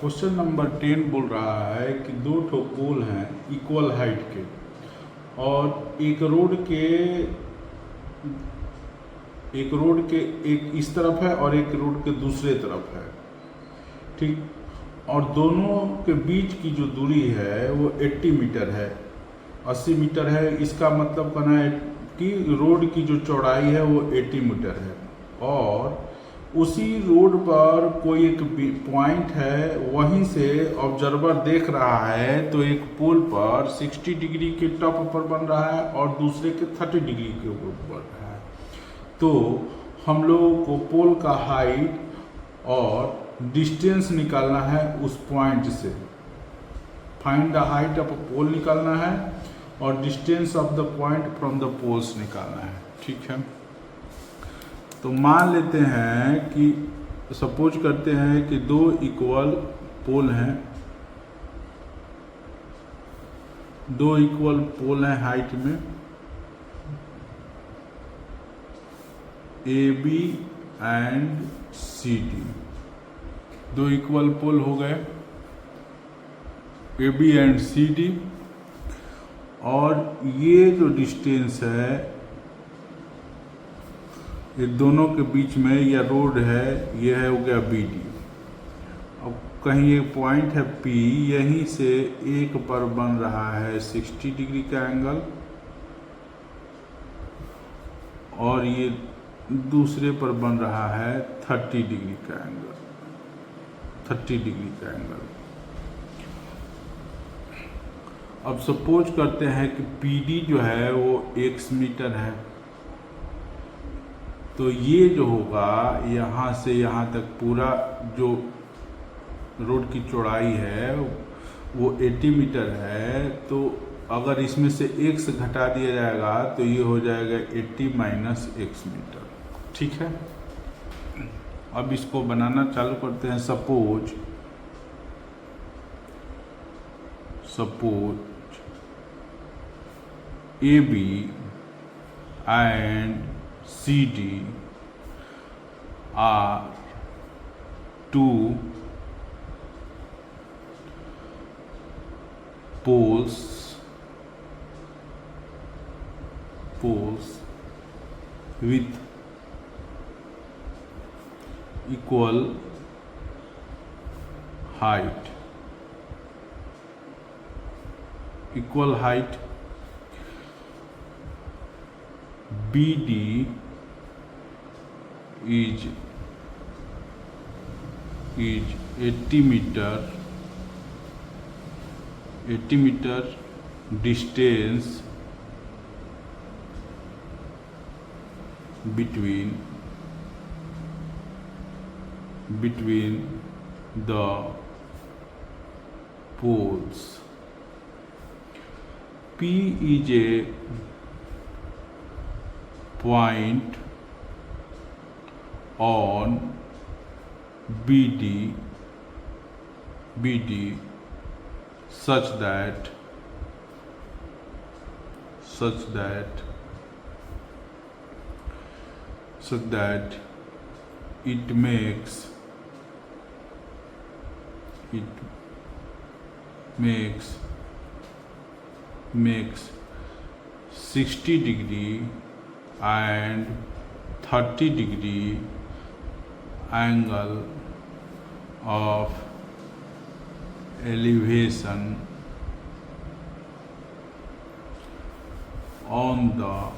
Question number 10 बोल रहा है कि दो ठो पोल हैं इक्वल हाइट के और एक रोड के एक इस तरफ है और एक रोड के दूसरे तरफ है, ठीक। और दोनों के बीच की जो दूरी है वो 80 मीटर है, 80 मीटर है। इसका मतलब कहना है कि रोड की जो चौड़ाई है वो 80 मीटर है और उसी रोड पर कोई एक पॉइंट है, वहीं से ऑब्जर्वर देख रहा है तो एक पोल पर 60 डिग्री के टॉप पर बन रहा है और दूसरे के 30 डिग्री के ऊपर बन रहा है। तो हम लोगों को पोल का हाइट और डिस्टेंस निकालना है उस पॉइंट से। Find the height of a pole निकालना है और distance of the point from the poles निकालना है, ठीक है। तो मान लेते हैं कि सपोज करते हैं कि दो इक्वल पोल हैं, दो इक्वल पोल हैं हाइट में, A B and C D. दो इक्वल पोल हो गए A B and C D और ये जो डिस्टेंस है ये दोनों के बीच में यह रोड है, यह है हो गया बी डी। अब कहीं एक पॉइंट है पी, यहीं से एक पर बन रहा है 60 डिग्री का एंगल और ये दूसरे पर बन रहा है 30 डिग्री का एंगल, 30 डिग्री का एंगल। अब सपोज करते हैं कि पी डी जो है वो x मीटर है, तो ये जो होगा यहाँ से यहाँ तक पूरा जो रोड की चौड़ाई है वो 80 मीटर है। तो अगर इसमें से x घटा दिया जाएगा तो ये हो जाएगा 80 माइनस x मीटर, ठीक है। अब इसको बनाना चालू करते हैं। Suppose A B and CD are two poles with equal height. BD is 80 meter distance between the poles. P is a point on BD such that it makes 60 degree and 30 degree angle of elevation on the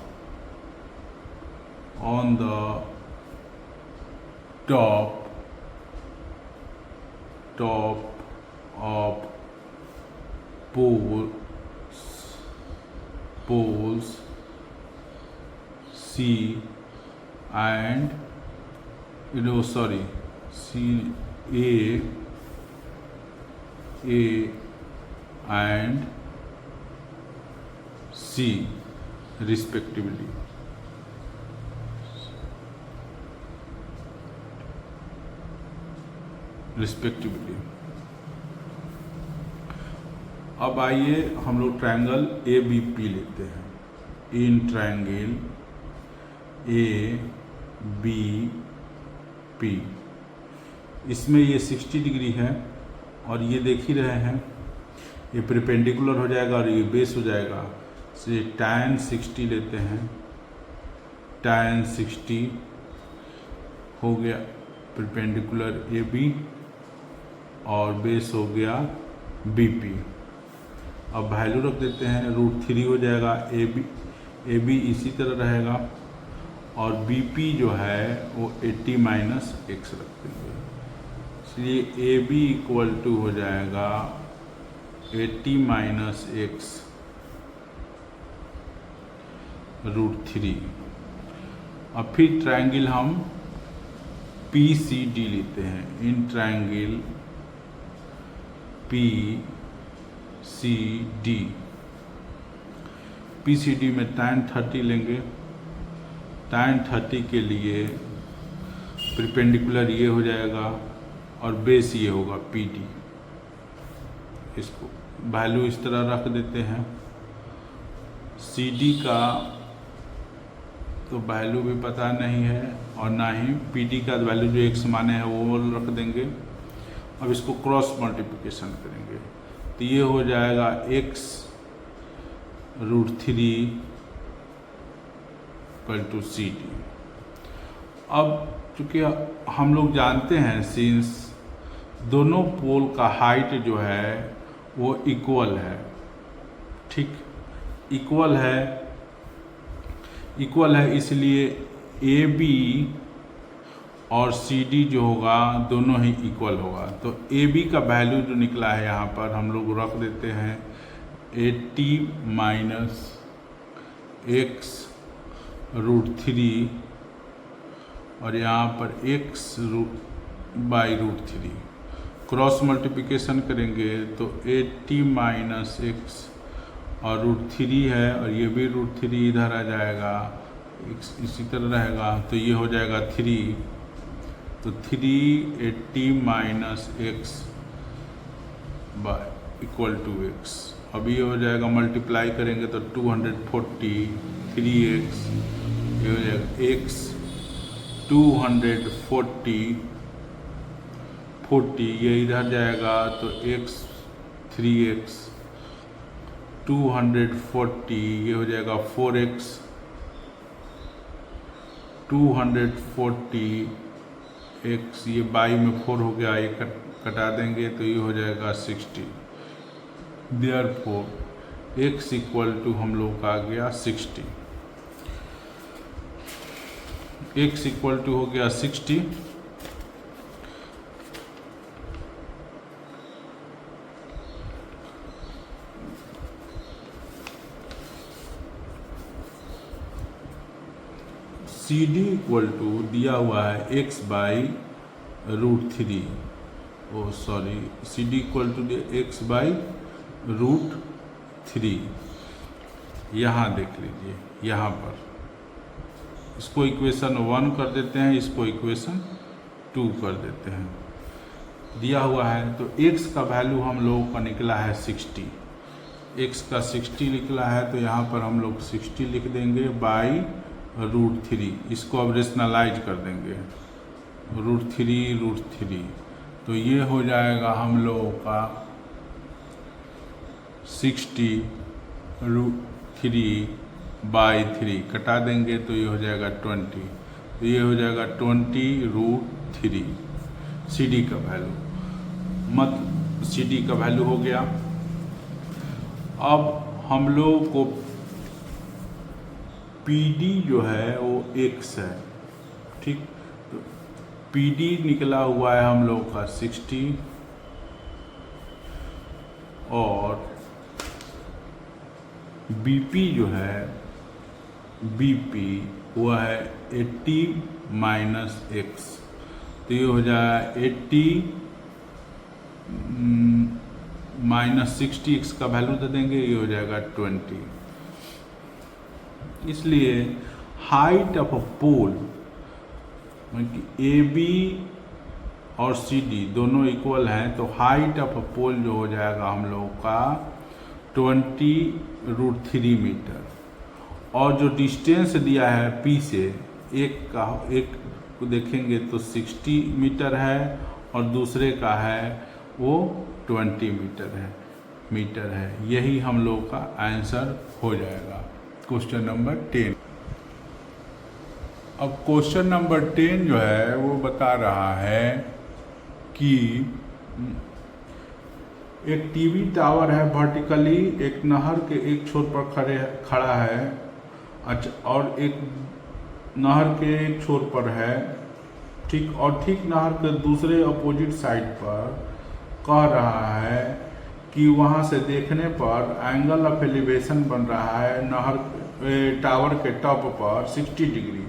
top of poles C and A and C respectively. अब आइए हम लोग triangle A B P लेते हैं। In triangle A B P, इसमें ये 60 degree है और ये देख ही रहे हैं, ये परपेंडिकुलर हो जाएगा और ये बेस हो जाएगा। से tan 60 लेते हैं, tan 60 हो गया परपेंडिकुलर AB और बेस हो गया BP। अब वैल्यू रख देते हैं, √3 हो जाएगा। AB इसी तरह रहेगा और BP जो है वो 80 - x रख देंगे, इसलिए AB इक्वल टू हो जाएगा 80 - x √3। अब फिर ट्रायंगल हम PCD लेते हैं। इन ट्रायंगल PCD में tan 30 लेंगे। tan 30 के लिए परपेंडिकुलर ये हो जाएगा और बेस ये होगा PD। इसको वैल्यू इस तरह रख देते हैं। CD का तो वैल्यू भी पता नहीं है और ना ही PD का वैल्यू जो x माने है वो रख देंगे। अब इसको क्रॉस मल्टीप्लिकेशन करेंगे तो ये हो जाएगा x √3 = CD। अब चूँकि हम लोग जानते हैं सिंस दोनों पोल का हाइट जो है वो इक्वल है, ठीक, इक्वल है, इसलिए AB और CD जो होगा दोनों ही इक्वल होगा। तो AB का वैल्यू जो निकला है यहाँ पर हम लोग रख देते हैं 80 - x √3 और यहाँ पर x /√3 क्रॉस मल्टीप्लिकेशन करेंगे तो 80 - x और √3 है और ये भी √3 इधर आ जाएगा, इसी तरह रहेगा तो ये हो जाएगा 3। तो 380 - x = x। अब ये हो जाएगा, मल्टीप्लाई करेंगे तो 240 3x, ये हो जाएगा x 240 ये इधर जाएगा तो x 3x 240 ये हो जाएगा 4x 240 x ये बाई में 4 हो गया, ये कटा देंगे तो ये हो जाएगा 60। देयरफॉर x इक्वल टू हम लोग का आ गया 60। x इक्वल टू हो गया 60। CD इक्वल टू दिया हुआ है x /√3, CD equal to x /√3। यहाँ देख लीजिए, यहाँ पर इसको इक्वेशन 1 कर देते हैं, इसको इक्वेशन 2 कर देते हैं। दिया हुआ है तो x का वैल्यू हम लोगों का निकला है 60, x का 60 निकला है तो यहाँ पर हम लोग 60 लिख देंगे /√3। इसको अब रेशनलाइज कर देंगे √3 तो ये हो जाएगा हम लोगों का 60 √3/3 कटा देंगे तो ये हो जाएगा 20, तो ये हो जाएगा 20√3 CD का वैल्यू। CD का वैल्यू हो गया। अब हम लोग को PD जो है वो x है, ठीक, तो PD निकला हुआ है हम लोग का 60 और BP जो है BP वो है 80 - x, तो ये हो जाएगा 80 - 60 x का वैल्यू दे देंगे, ये हो जाएगा 20। इसलिए height of a pole AB और CD दोनों इक्वल हैं तो हाइट ऑफ अ पोल जो हो जाएगा हम लोग का 20√3 मीटर। और जो डिस्टेंस दिया है P से एक को देखेंगे तो 60 मीटर है और दूसरे का है वो 20 मीटर है। यही हम लोग का आंसर हो जाएगा क्वेश्चन नंबर 10। अब क्वेश्चन नंबर 10 जो है वो बता रहा है कि एक टीवी टावर है वर्टिकली एक नहर के एक छोर पर खड़ा है, अच्छा, और एक नहर के एक छोर पर है, ठीक, और ठीक नहर के दूसरे अपोजिट साइड पर कह रहा है कि वहाँ से देखने पर एंगल ऑफ एलिवेशन बन रहा है नहर टावर के टॉप पर 60 डिग्री,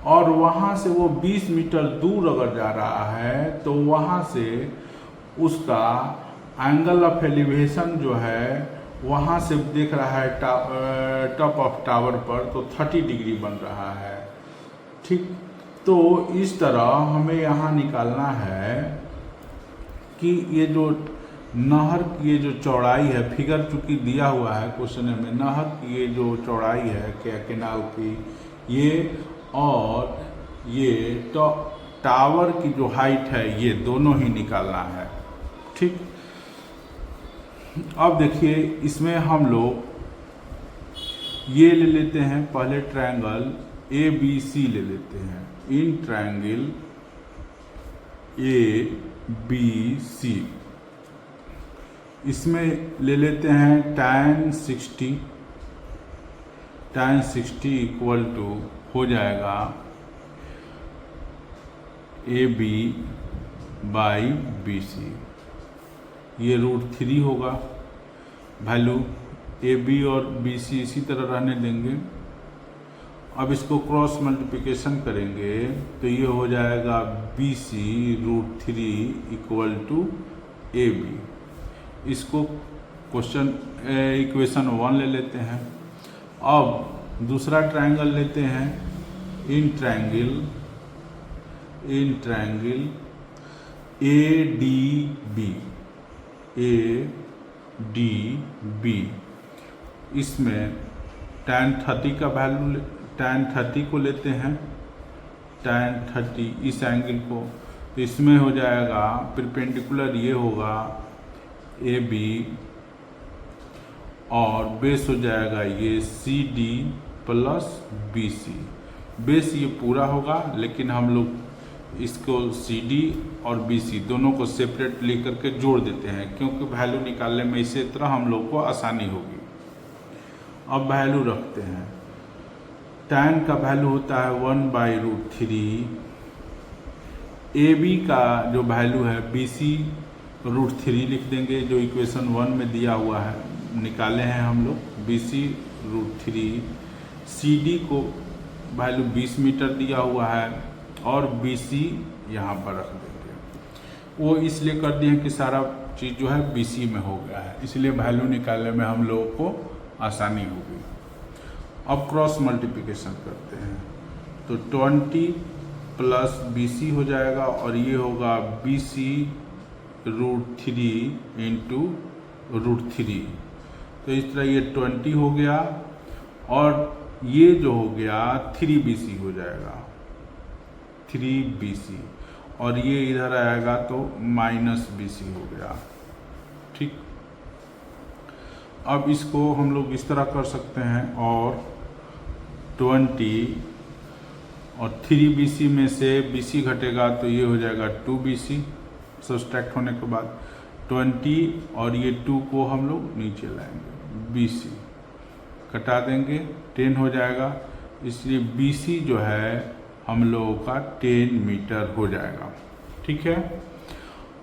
और वहाँ से वो 20 मीटर दूर अगर जा रहा है तो वहाँ से उसका एंगल ऑफ एलिवेशन जो है वहाँ से देख रहा है टॉप ऑफ टावर पर तो 30 डिग्री बन रहा है, ठीक। तो इस तरह हमें यहाँ निकालना है कि ये जो नहर की ये जो चौड़ाई है, फिगर चूँकि दिया हुआ है क्वेश्चन में, नहर की ये जो चौड़ाई है कैनाल की ये, और ये टावर की जो हाइट है ये दोनों ही निकालना है, ठीक। अब देखिए इसमें हम लोग ये ले लेते हैं, पहले ट्रायंगल ABC ले लेते हैं। इन ट्रायंगल ABC इसमें ले लेते हैं tan 60 इक्वल टू हो जाएगा AB बाई BC, ये √3 होगा वैल्यू। AB और BC इसी तरह रहने देंगे। अब इसको क्रॉस मल्टीप्लिकेशन करेंगे तो ये हो जाएगा BC √3 इक्वल टू AB। इसको इक्वेशन 1 ले लेते हैं। अब दूसरा ट्रायंगल लेते हैं, इन ट्रायंगल ADB इसमें tan 30 का वैल्यू, tan 30 को लेते हैं, tan 30 इस एंगल को, तो इसमें हो जाएगा परपेंडिकुलर ये होगा AB और बेस हो जाएगा ये CD प्लस BC। बेस ये पूरा होगा लेकिन हम लोग इसको CD और BC दोनों को सेपरेट लेकर के जोड़ देते हैं क्योंकि वैल्यू निकालने में इसी तरह हम लोग को आसानी होगी। अब वैल्यू रखते हैं, tan का वैल्यू होता है 1/√3, AB का जो वैल्यू है BC √3 लिख देंगे जो इक्वेशन 1 में दिया हुआ है, निकाले हैं हम लोग BC √3, CD को वैल्यू 20 मीटर दिया हुआ है और BC यहाँ पर रख देंगे। वो इसलिए कर दिए कि सारा चीज़ जो है BC में हो गया है, इसलिए वैल्यू निकालने में हम लोगों को आसानी होगी। अब क्रॉस मल्टीप्लिकेशन करते हैं तो 20 प्लस BC हो जाएगा और ये होगा BC √3 इंटू √3, तो इस तरह ये 20 हो गया और ये जो हो गया 3BC हो जाएगा, 3BC, और ये इधर आएगा तो -BC हो गया, ठीक। अब इसको हम लोग इस तरह कर सकते हैं और 20 और 3BC में से BC घटेगा तो ये हो जाएगा 2BC, सब्सट्रैक्ट होने के बाद 20 और ये 2 को हम लोग नीचे लाएंगे, BC कटा देंगे, 10 हो जाएगा, इसलिए BC जो है हम लोगों का 10 मीटर हो जाएगा, ठीक है।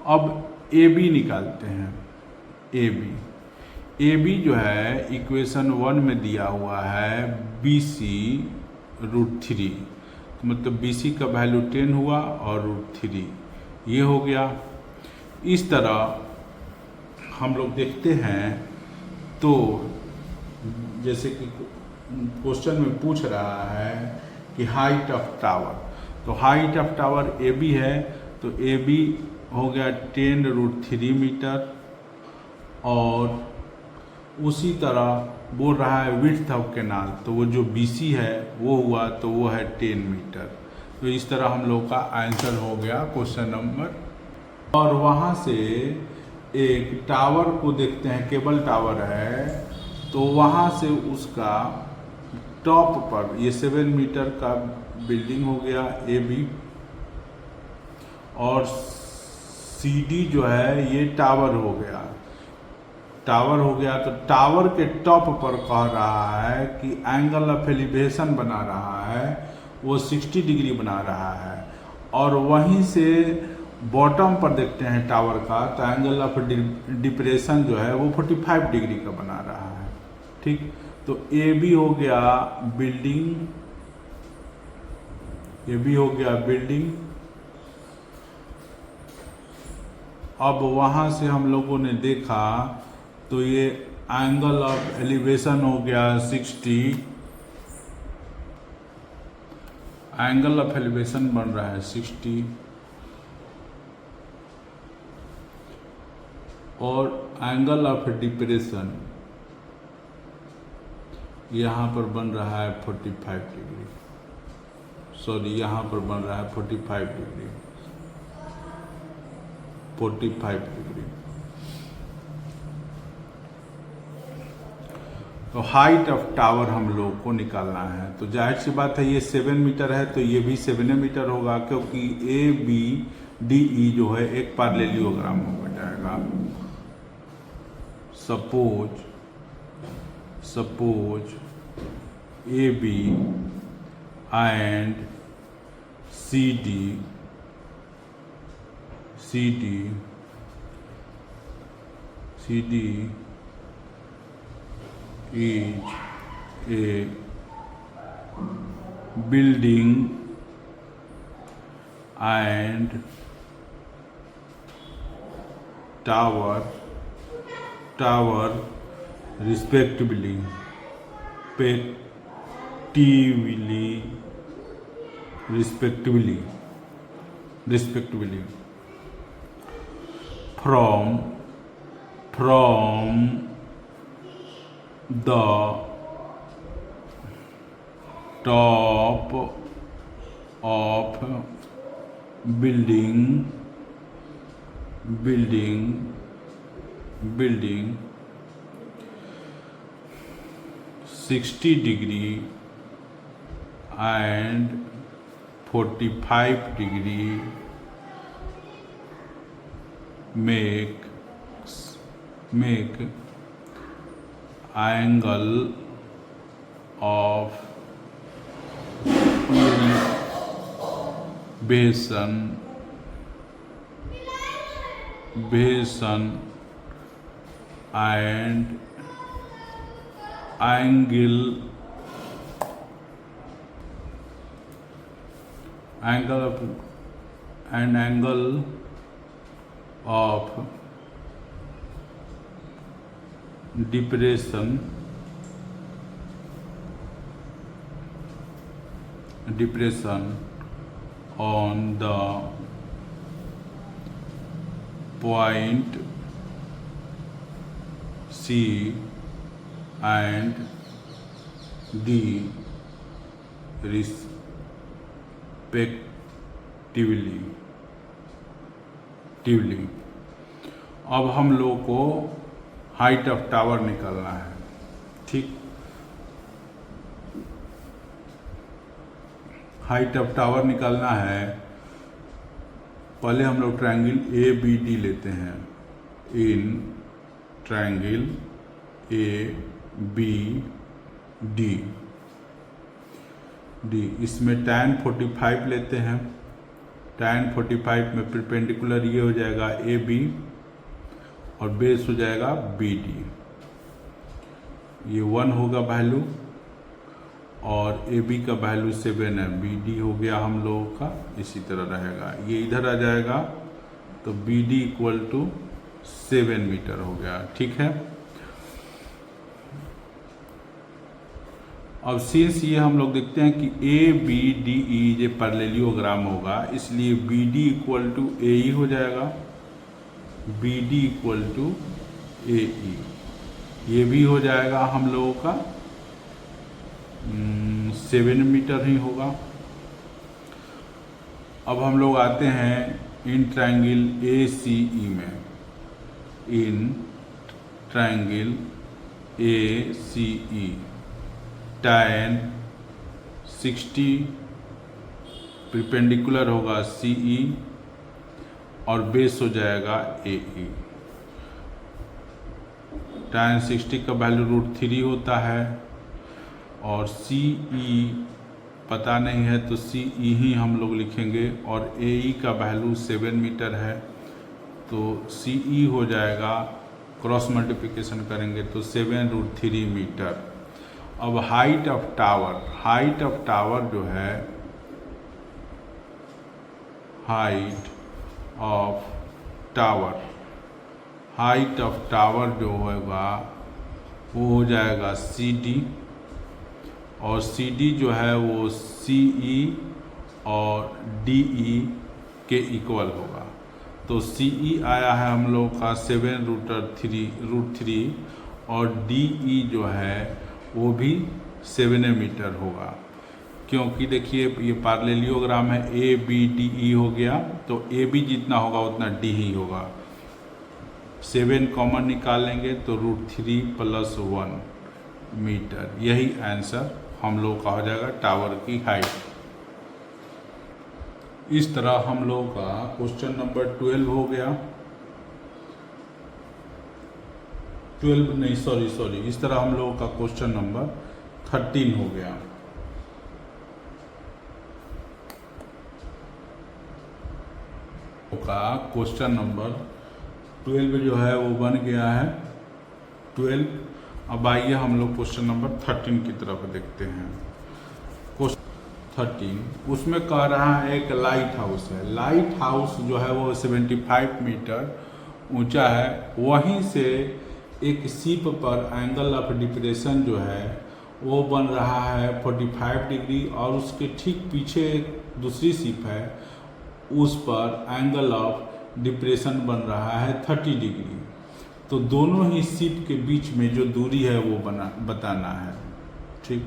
अब AB निकालते हैं, AB जो है इक्वेशन 1 में दिया हुआ है BC √3, तो मतलब BC का वैल्यू 10 हुआ और √3 ये हो गया। इस तरह हम लोग देखते हैं तो जैसे कि क्वेश्चन में पूछ रहा है कि हाइट ऑफ टावर, तो हाइट ऑफ टावर AB है तो AB हो गया 10 √3 मीटर, और उसी तरह बोल रहा है विड्थ ऑफ कैनाल, तो वो जो BC है वो हुआ तो वो है 10 मीटर। तो इस तरह हम लोग का आंसर हो गया क्वेश्चन नंबर और वहाँ से एक टावर को देखते हैं, केबल टावर है, तो वहाँ से उसका टॉप पर ये 7 मीटर का बिल्डिंग हो गया ए बी, और सी डी जो है ये टावर हो गया। तो टावर के टॉप पर कह रहा है कि एंगल ऑफ एलिवेशन बना रहा है, वो 60 डिग्री बना रहा है। और वहीं से बॉटम पर देखते हैं टावर का, तो एंगल ऑफ डिप्रेशन जो है वो 45 डिग्री का बना रहा है। ठीक, तो ए बी हो गया बिल्डिंग, ये भी हो गया बिल्डिंग। अब वहाँ से हम लोगों ने देखा तो ये एंगल ऑफ एलिवेशन हो गया 60, एंगल ऑफ एलिवेशन बन रहा है 60, और एंगल ऑफ डिप्रेशन यहाँ पर बन रहा है 45 डिग्री, सॉरी यहाँ पर बन रहा है 45 डिग्री, 45 डिग्री। तो हाइट ऑफ टावर हम लोग को निकालना है, तो जाहिर सी बात है ये 7 मीटर है तो ये भी 7 मीटर होगा, क्योंकि ए बी डी ई जो है एक पैरेललोग्राम हो जाएगा। Suppose A B and C D is a building and tower respectively from the top of building 60 degree and 45 degree make angle of elevation and angle of depression on the point C and D respectively। अब हम लोग को height of tower निकालना है। ठीक, height of tower निकालना है। पहले हम लोग ट्रायंगल ए बी डी लेते हैं। In triangle A B D इसमें tan 45 लेते हैं। tan 45 में परपेंडिकुलर ये हो जाएगा ए बी और बेस हो जाएगा बी डी। ये 1 होगा वैल्यू और ए बी का वैल्यू 7 है। बी डी हो गया हम लोगों का, इसी तरह रहेगा। ये इधर आ जाएगा तो B D equal to 7 metre हो गया। ठीक है, अब सिंस ये हम लोग देखते हैं कि ए बी डी ई ये पैरेललोग्राम होगा, इसलिए बी डी इक्वल टू ए ई हो जाएगा। बी डी इक्वल टू ए ई, ये भी हो जाएगा हम लोगों का 7 मीटर ही होगा। अब हम लोग आते हैं इन ट्रायंगल ACE में, in triangle ACE tan 60 perpendicular होगा CE और बेस हो जाएगा AE। tan 60 का वैल्यू √3 होता है और CE पता नहीं है तो CE ही हम लोग लिखेंगे, और AE का वैल्यू 7 मीटर है तो CE हो जाएगा, क्रॉस मल्टीप्लिकेशन करेंगे तो 7√3 मीटर। अब हाइट ऑफ टावर जो है, हाइट ऑफ टावर जो होगा वो हो जाएगा CD, और CD जो है वो CE और DE के इक्वल होगा। तो CE आया है हम लोग का 7√3 और DE जो है वो भी 7 मीटर होगा, क्योंकि देखिए ये पैरेललोग्राम है, ABDE हो गया तो AB जितना होगा उतना D ही होगा। 7 कॉमन निकालेंगे तो √3 + 1 मीटर। यही आंसर हम लोग का हो जाएगा टावर की हाइट। इस तरह हम लोग का क्वेश्चन नंबर 12 हो गया। 12 नहीं, सॉरी, इस तरह हम लोग का क्वेश्चन नंबर 13 हो गया। का क्वेश्चन नंबर 12 जो है वो बन गया है 12। अब आइए हम लोग क्वेश्चन नंबर 13 की तरफ देखते हैं। क्वेश्चन 13 उसमें कह रहा है एक लाइट हाउस है। लाइट हाउस जो है वो 75 मीटर ऊंचा है। वहीं से एक शिप पर एंगल ऑफ डिप्रेशन जो है वो बन रहा है 45 डिग्री, और उसके ठीक पीछे दूसरी शिप है, उस पर एंगल ऑफ डिप्रेशन बन रहा है 30 डिग्री। तो दोनों ही शिप के बीच में जो दूरी है वो बताना है। ठीक,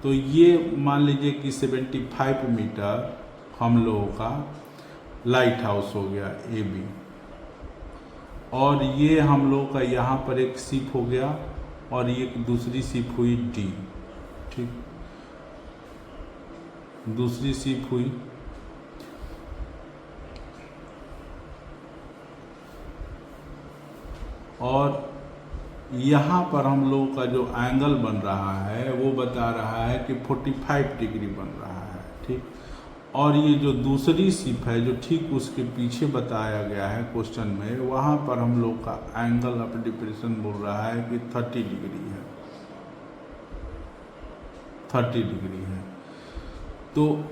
तो ये मान लीजिए कि 75 मीटर हम लोगों का लाइट हाउस हो गया AB, और ये हम लोग का यहाँ पर एक शिप हो गया और ये दूसरी शिप हुई D। ठीक, दूसरी शिप हुई, और यहाँ पर हम लोगों का जो एंगल बन रहा है वो बता रहा है कि 45 डिग्री बन रहा है। ठीक, और ये जो दूसरी शिप है जो ठीक उसके पीछे बताया गया है क्वेश्चन में, वहाँ पर हम लोग का एंगल ऑफ डिप्रेशन बोल रहा है कि 30 डिग्री है, 30 डिग्री है। तो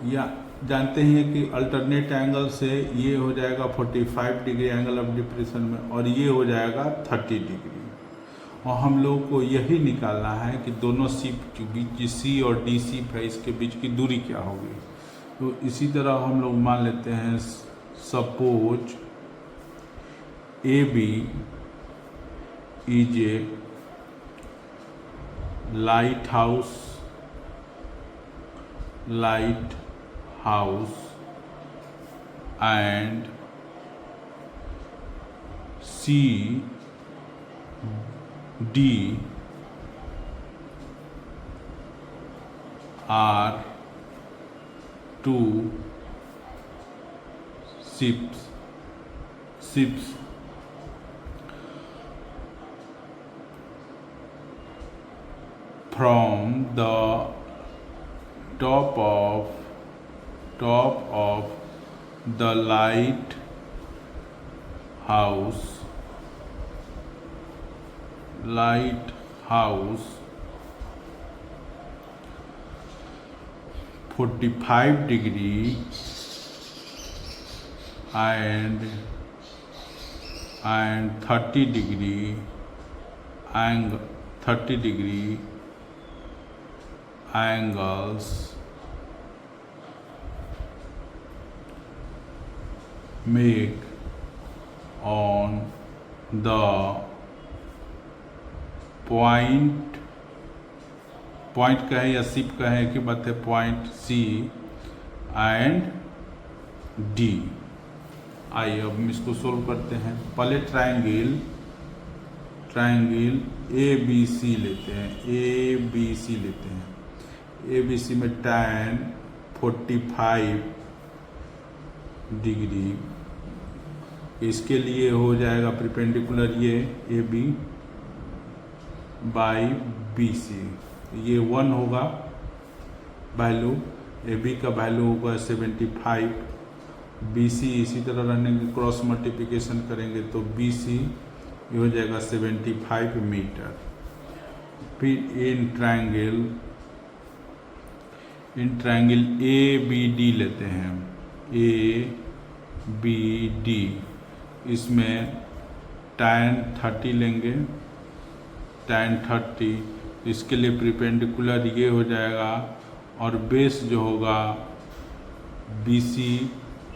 या जानते हैं कि अल्टरनेट एंगल से ये हो जाएगा 45 डिग्री एंगल ऑफ डिप्रेशन में, और ये हो जाएगा 30 डिग्री। और हम लोग को यही निकालना है कि दोनों शिप के बीच C और D शिप है, इसके बीच की दूरी क्या होगी। तो इसी तरह हम लोग मान लेते हैं, suppose AB is a light house and C, D are two ships from the top of the lighthouse 45 degree and 30 degree angles make on the point कहे या शिप कहे कि बात है, पॉइंट C एंड D। आइए अब हम इसको सोल्व करते हैं। पहले ट्रायंगल ए बी सी लेते हैं। ए बी सी में tan 45 डिग्री, इसके लिए हो जाएगा परपेंडिकुलर ये A B by B C, ये 1 होगा वैल्यू, ए बी का वैल्यू होगा 75, बी सी इसी तरह रहने की क्रॉस मल्टीप्लिकेशन करेंगे तो बी सी ये हो जाएगा 75 मीटर। फिर in triangle A B D लेते हैं। ए बी डी, इसमें tan 30 लेंगे, tan 30, इसके लिए परपेंडिकुलर ये हो जाएगा और बेस जो होगा B C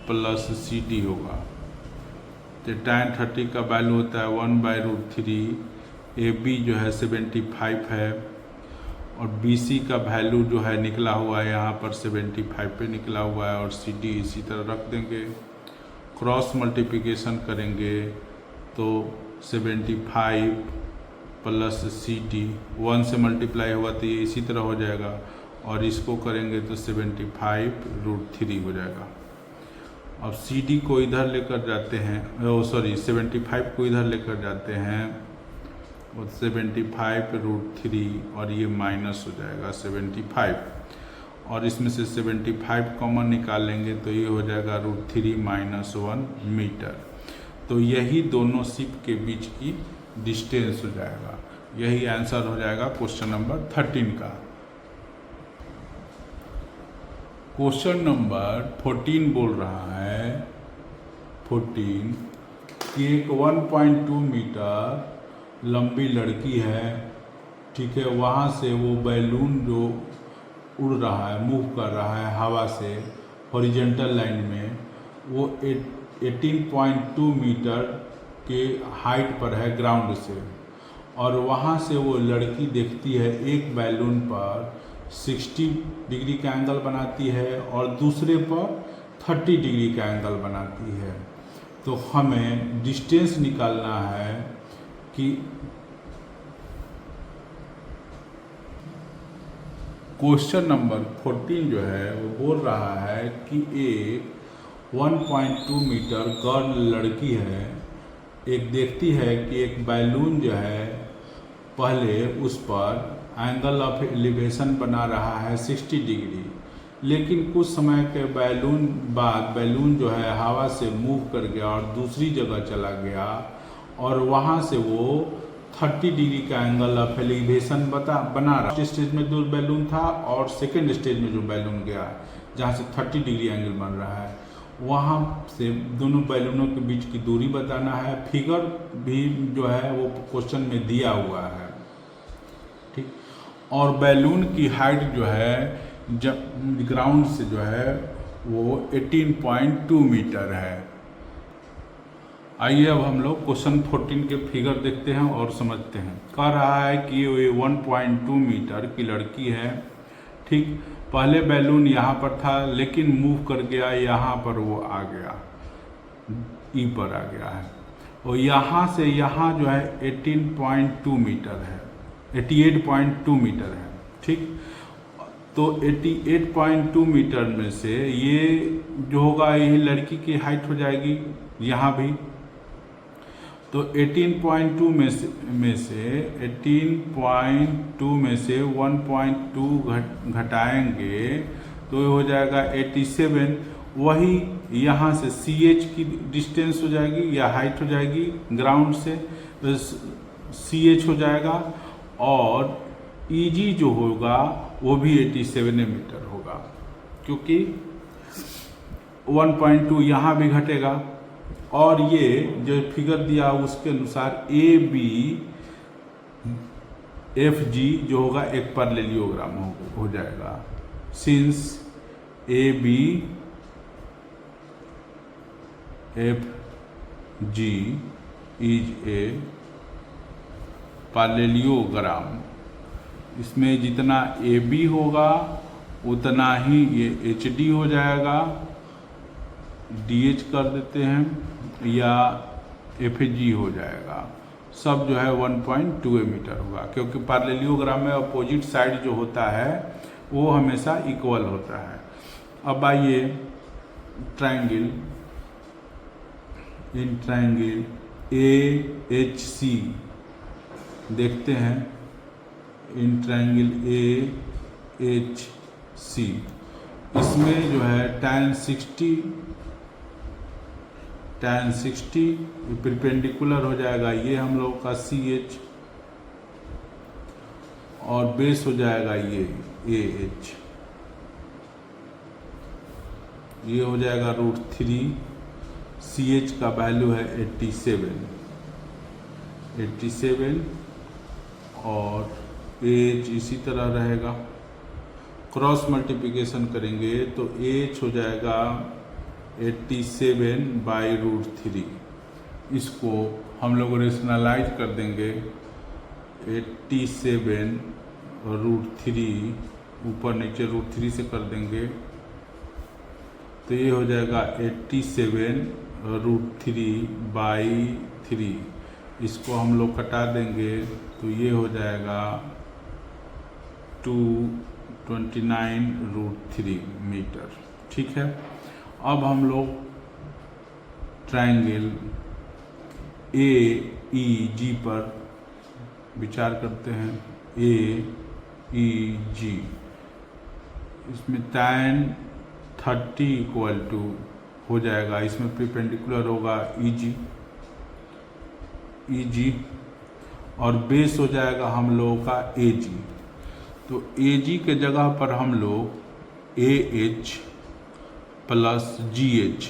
plus C D होगा। तो tan 30 का वैल्यू होता है 1/√3, ए बी जो है 75 है और बी सी का वैल्यू जो है निकला हुआ है यहाँ पर 75 पे निकला हुआ है और सी डी इसी तरह रख देंगे। क्रॉस मल्टीप्लिकेशन करेंगे तो 75 प्लस सी डी 1 से मल्टीप्लाई होगा तो ये इसी तरह हो जाएगा और इसको करेंगे तो 75√3 हो जाएगा। अब सी डी को इधर लेकर जाते हैं, 75 को इधर लेकर जाते हैं और 75√3 और ये माइनस हो जाएगा 75 और इसमें से 75 कॉमन निकालेंगे तो ये हो जाएगा √3 - 1 मीटर। तो यही दोनों शिप के बीच की डिस्टेंस हो जाएगा। यही आंसर हो जाएगा क्वेश्चन नंबर 13 का। क्वेश्चन नंबर 14 बोल रहा है 14 कि एक 1.2 मीटर लंबी लड़की है, ठीक है, वहाँ से वो बैलून जो उड़ रहा है, मूव कर रहा है हवा से हॉरिजॉन्टल लाइन में, वो 18.2 मीटर के हाइट पर है ग्राउंड से, और वहाँ से वो लड़की देखती है एक बैलून पर 60 डिग्री का एंगल बनाती है और दूसरे पर 30 डिग्री का एंगल बनाती है। तो हमें डिस्टेंस निकालना है कि क्वेश्चन नंबर 14 जो है वो बोल रहा है कि एक 1.2 मीटर गर्ल लड़की है, एक देखती है कि एक बैलून जो है पहले उस पर एंगल ऑफ एलिवेशन बना रहा है 60 डिग्री, लेकिन कुछ समय के बाद बैलून जो है हवा से मूव कर गया और दूसरी जगह चला गया और वहाँ से वो 30 डिग्री का एंगल ऑफ एलिवेशन बना रहा। फर्स्ट स्टेज में जो बैलून था और सेकेंड स्टेज में जो बैलून गया जहाँ से 30 डिग्री एंगल बन रहा है, वहाँ से दोनों बैलूनों के बीच की दूरी बताना है। फिगर भी जो है वो क्वेश्चन में दिया हुआ है, ठीक। और बैलून की हाइट जो है जब ग्राउंड से जो है वो 18.2 मीटर है। आइए अब हम लोग क्वेश्चन 14 के फिगर देखते हैं और समझते हैं। कह रहा है कि ये 1.2 मीटर की लड़की है, ठीक। पहले बैलून यहाँ पर था लेकिन मूव कर गया, यहाँ पर वो आ गया, ई पर आ गया है, और यहाँ से यहाँ जो है 18.2 मीटर है, 88.2 मीटर है, ठीक। तो 88.2 मीटर में से ये जो होगा ये लड़की की हाइट हो जाएगी यहाँ भी। तो 18.2 में से 18.2 में से 1.2 घटाएंगे तो ये हो जाएगा 87। वही यहाँ से CH की डिस्टेंस हो जाएगी या हाइट हो जाएगी ग्राउंड से, CH हो जाएगा, और EG जो होगा वो भी 87 मीटर होगा, क्योंकि 1.2 यहाँ भी घटेगा। और ये जो फिगर दिया उसके अनुसार ABFG जो होगा एक पैरेललोग्राम हो जाएगा। Since ABFG is a parallelogram, इसमें जितना AB होगा उतना ही ये HD हो जाएगा, DH कर देते हैं या FG हो जाएगा, सब जो है 1.2 मीटर होगा, क्योंकि पैरेललोग्राम में अपोजिट साइड जो होता है वो हमेशा इक्वल होता है। अब आइए ट्रायंगल, इन ट्रायंगल AHC देखते हैं। इन ट्रायंगल AHC इसमें जो है tan 60 परपेंडिकुलर हो जाएगा, ये हम लोग का CH, और बेस हो जाएगा ये AH, ये हो जाएगा √3। CH का वैल्यू है 87 और AH इसी तरह रहेगा। क्रॉस मल्टीप्लिकेशन करेंगे तो AH हो जाएगा 87/√3। इसको हम लोग रेशनलाइज कर देंगे, 87√3 ऊपर नीचे √3 से कर देंगे तो ये हो जाएगा 87√3/3। इसको हम लोग कटा देंगे तो ये हो जाएगा 229√3 मीटर। ठीक है, अब हम लोग ट्रायंगल AEG पर विचार करते हैं। AEG इसमें tan 30 = हो जाएगा, इसमें परपेंडिकुलर होगा EG और बेस हो जाएगा हम लोगों का AG। तो AG के जगह पर हम लोग AH + GH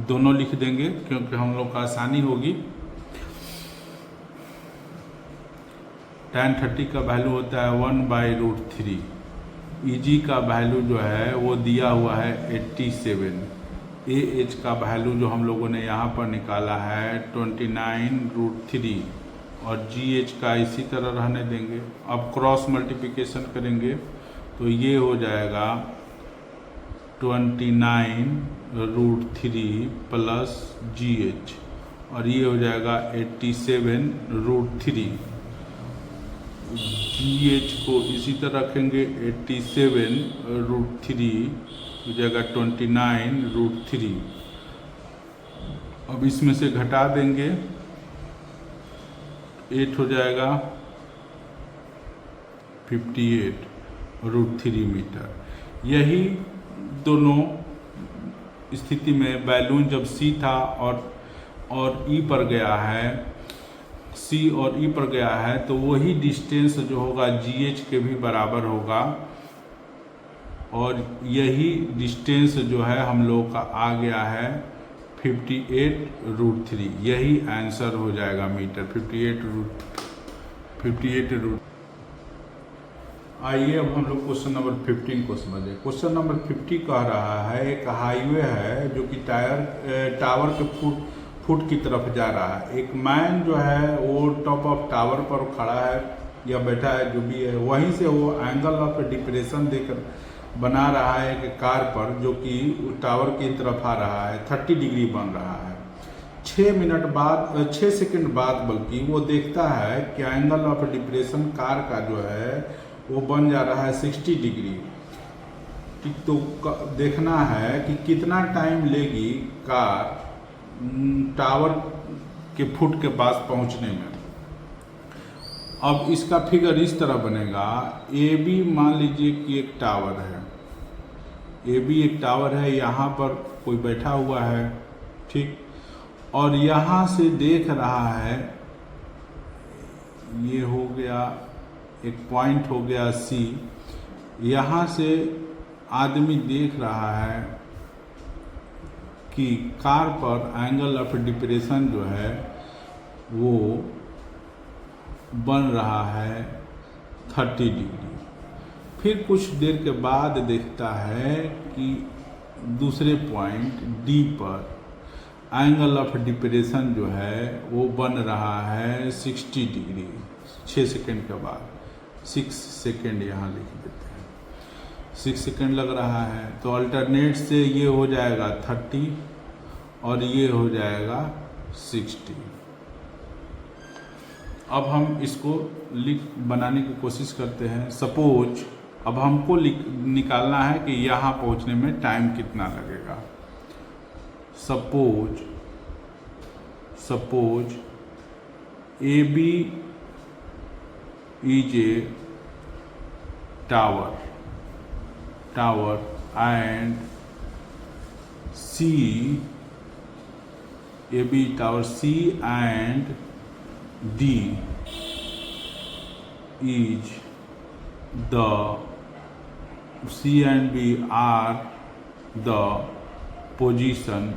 दोनों लिख देंगे, क्योंकि हम लोग का आसानी होगी। tan 30 का वैल्यू होता है 1/√3। EG का वैल्यू जो है वो दिया हुआ है 87। AH का वैल्यू जो हम लोगों ने यहाँ पर निकाला है 29√3 और GH का इसी तरह रहने देंगे। अब क्रॉस मल्टीप्लिकेशन करेंगे तो ये हो जाएगा 29√3 + GH और ये हो जाएगा 87√3। GH को इसी तरह रखेंगे 87√3 हो जाएगा 29√3। अब इसमें से घटा देंगे, 8 हो जाएगा 58√3 मीटर। यही दोनों स्थिति में बैलून जब C था और E पर गया है, C और E पर गया है, तो वही डिस्टेंस जो होगा GH के भी बराबर होगा और यही डिस्टेंस जो है हम लोग का आ गया है 58√3। यही आंसर हो जाएगा मीटर 58√। आइए अब हम लोग क्वेश्चन नंबर 15 को समझें। क्वेश्चन नंबर 50 कह रहा है एक हाईवे है जो कि टावर के फुट की तरफ जा रहा है। एक मैन जो है वो टॉप ऑफ टावर पर खड़ा है या बैठा है, जो भी है, वहीं से वो एंगल ऑफ डिप्रेशन देकर बना रहा है एक कार पर जो कि टावर की तरफ आ रहा है, 30 डिग्री बन रहा है। 6 सेकंड बाद बल्कि वो देखता है कि एंगल ऑफ डिप्रेशन कार का जो है वो बन जा रहा है 60 डिग्री। तो देखना है कि कितना टाइम लेगी कार टावर के फुट के पास पहुंचने में। अब इसका फिगर इस तरह बनेगा। AB मान लीजिए कि एक टावर है, AB एक टावर है, यहाँ पर कोई बैठा हुआ है, ठीक, और यहाँ से देख रहा है, ये हो गया एक पॉइंट हो गया C। यहाँ से आदमी देख रहा है कि कार पर एंगल ऑफ डिप्रेशन जो है वो बन रहा है 30 डिग्री। फिर कुछ देर के बाद देखता है कि दूसरे पॉइंट D पर एंगल ऑफ डिप्रेशन जो है वो बन रहा है 60 डिग्री। 6 सेकंड के बाद, 6 सेकंड यहाँ लिख देते हैं। 6 सेकेंड लग रहा है, तो अल्टरनेट से ये हो जाएगा 30 और ये हो जाएगा 60। अब हम इसको बनाने की कोशिश करते हैं। सपोज अब हमको निकालना है कि यहाँ पहुँचने में टाइम कितना लगेगा। Suppose AB is a tower and AB tower C and D is the C and B are the position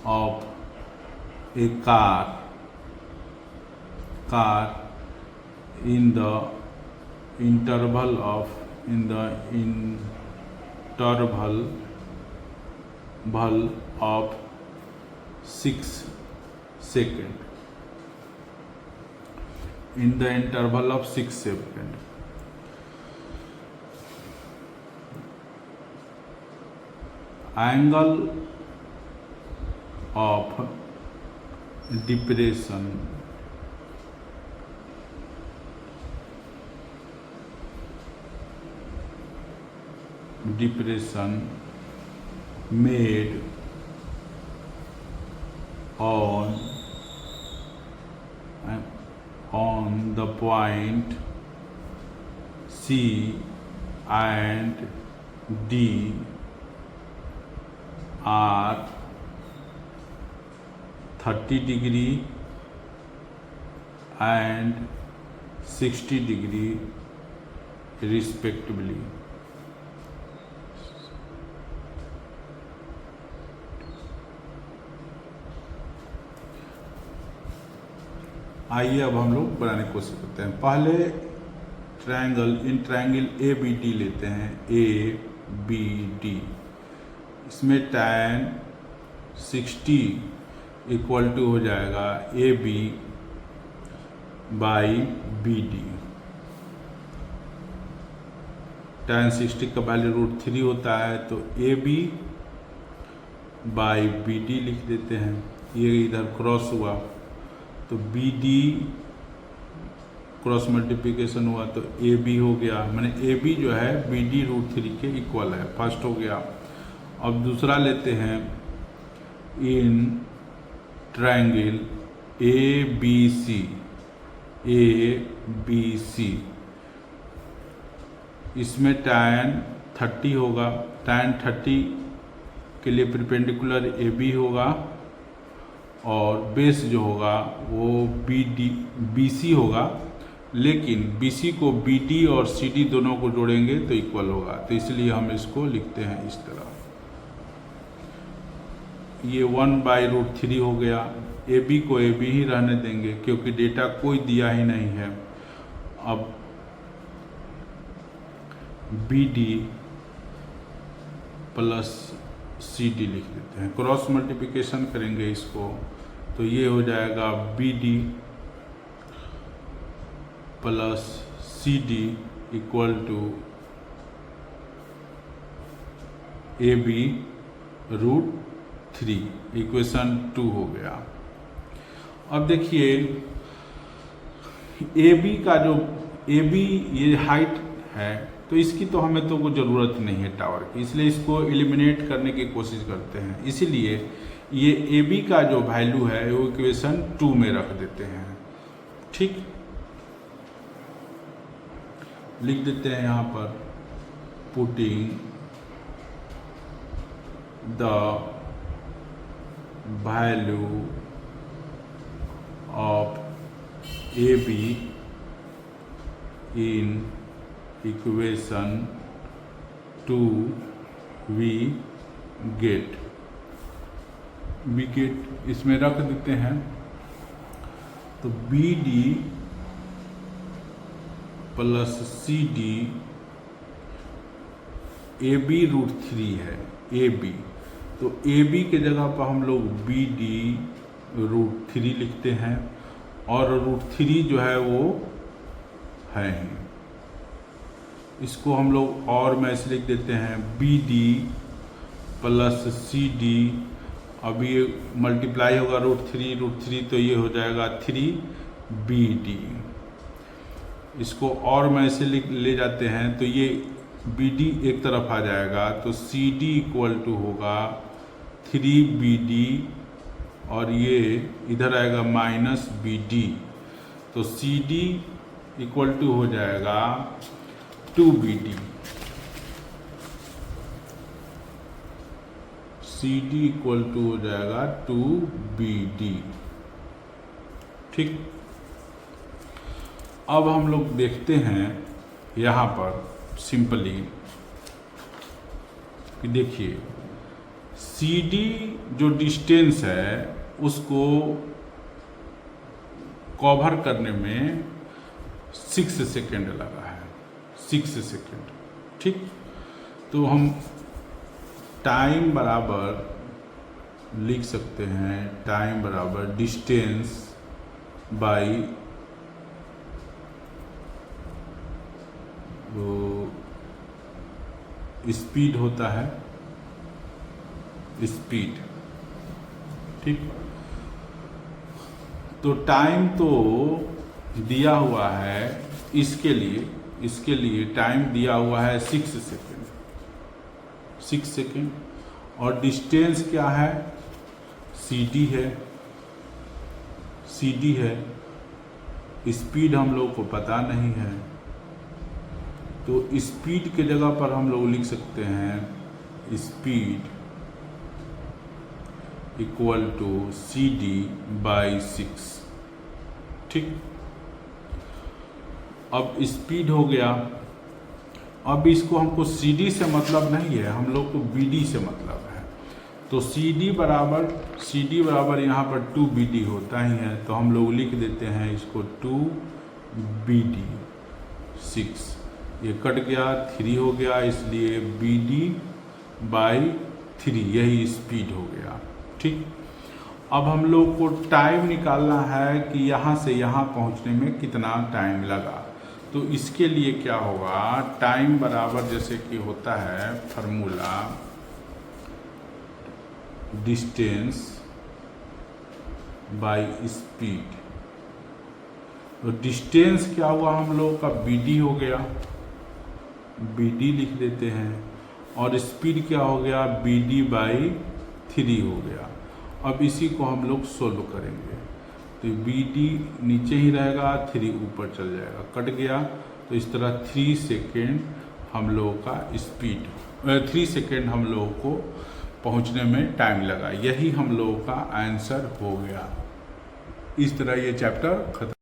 of a car in the interval of 6 seconds. In the interval of 6 seconds. Angle of depression made on the point C and D are 30 degree and 60 degree respectively. आइए अब हम लोग बनाने की कोशिश करते हैं। पहले ट्रायंगल ABD लेते हैं। ABD इसमें tan 60 इक्वल टू हो जाएगा AB बाई BD। tan 60 का वैल्यू √3 होता है, तो AB बाई BD लिख देते हैं। ये इधर क्रॉस हुआ तो BD क्रॉस मल्टीप्लिकेशन हुआ तो AB हो गया, माने AB जो है BD √3 के इक्वल है। फर्स्ट हो गया। अब दूसरा लेते हैं इन ट्रायंगल ABC इसमें tan 30 होगा। tan 30 के लिए परपेंडिकुलर AB होगा और बेस जो होगा वो BC होगा, लेकिन BC को BD और CD दोनों को जोड़ेंगे तो इक्वल होगा, तो इसलिए हम इसको लिखते हैं इस तरह। ये 1/√3 हो गया। AB को AB ही रहने देंगे क्योंकि डेटा कोई दिया ही नहीं है। अब BD प्लस CD लिख देते हैं। क्रॉस मल्टीप्लिकेशन करेंगे इसको तो ये हो जाएगा BD plus CD equal to AB √3। Equation 2 हो गया। अब देखिए AB ये हाइट है, तो इसकी तो हमें तो कोई ज़रूरत नहीं है टावर की, इसलिए इसको एलिमिनेट करने की कोशिश करते हैं। इसीलिए ये AB का जो वैल्यू है वो इक्वेशन 2 में रख देते हैं। ठीक, लिख देते हैं यहाँ पर putting the value of AB in equation 2 we get इसमें रख देते हैं। तो BD प्लस CD AB √3 है। AB तो AB के जगह पर हम लोग BD √3 लिखते हैं और √3 जो है वो है ही। इसको हम लोग और मैं ऐसे लिख देते हैं BD प्लस CD। अब ये मल्टीप्लाई होगा √3 तो ये हो जाएगा 3BD। इसको और मैं ऐसे ले जाते हैं तो ये BD एक तरफ आ जाएगा तो CD इक्वल टू होगा 3BD और ये इधर आएगा -BD तो CD इक्वल टू हो जाएगा 2BD। CD इक्वल टू हो जाएगा 2BD। ठीक, अब हम लोग देखते हैं यहाँ पर सिंपली कि देखिए CD जो डिस्टेंस है उसको कवर करने में 6 सेकेंड लगा है, 6 सेकेंड। ठीक, तो हम टाइम बराबर लिख सकते हैं टाइम बराबर डिस्टेंस बाई स्पीड होता है, स्पीड। ठीक, तो टाइम तो दिया हुआ है इसके लिए टाइम दिया हुआ है 6 सेकेंड, 6 सेकेंड। और डिस्टेंस क्या है? CD है। स्पीड हम लोग को पता नहीं है तो स्पीड के जगह पर हम लोग लिख सकते हैं speed equal to CD by 6। ठीक, अब स्पीड हो गया। अब इसको हमको CD से मतलब नहीं है, हम लोग को BD से मतलब है। तो CD बराबर यहाँ पर 2BD होता ही है तो हम लोग लिख देते हैं इसको 2BD 6। ये कट गया, 3 हो गया, इसलिए BD बाई 3 यही स्पीड हो गया। ठीक, अब हम लोग को टाइम निकालना है कि यहाँ से यहाँ पहुँचने में कितना टाइम लगा। तो इसके लिए क्या होगा, टाइम बराबर जैसे कि होता है फार्मूला डिस्टेंस बाई स्पीड। तो डिस्टेंस क्या हुआ हम लोग का BD हो गया, BD लिख देते हैं। और स्पीड क्या हो गया BD बाई 3 हो गया। अब इसी को हम लोग सोल्व करेंगे तो BD नीचे ही रहेगा, 3 ऊपर चल जाएगा, कट गया। तो इस तरह 3 सेकेंड हम लोगों का स्पीड 3 सेकेंड हम लोगों को पहुंचने में टाइम लगा। यही हम लोगों का आंसर हो गया। इस तरह ये चैप्टर खत्म।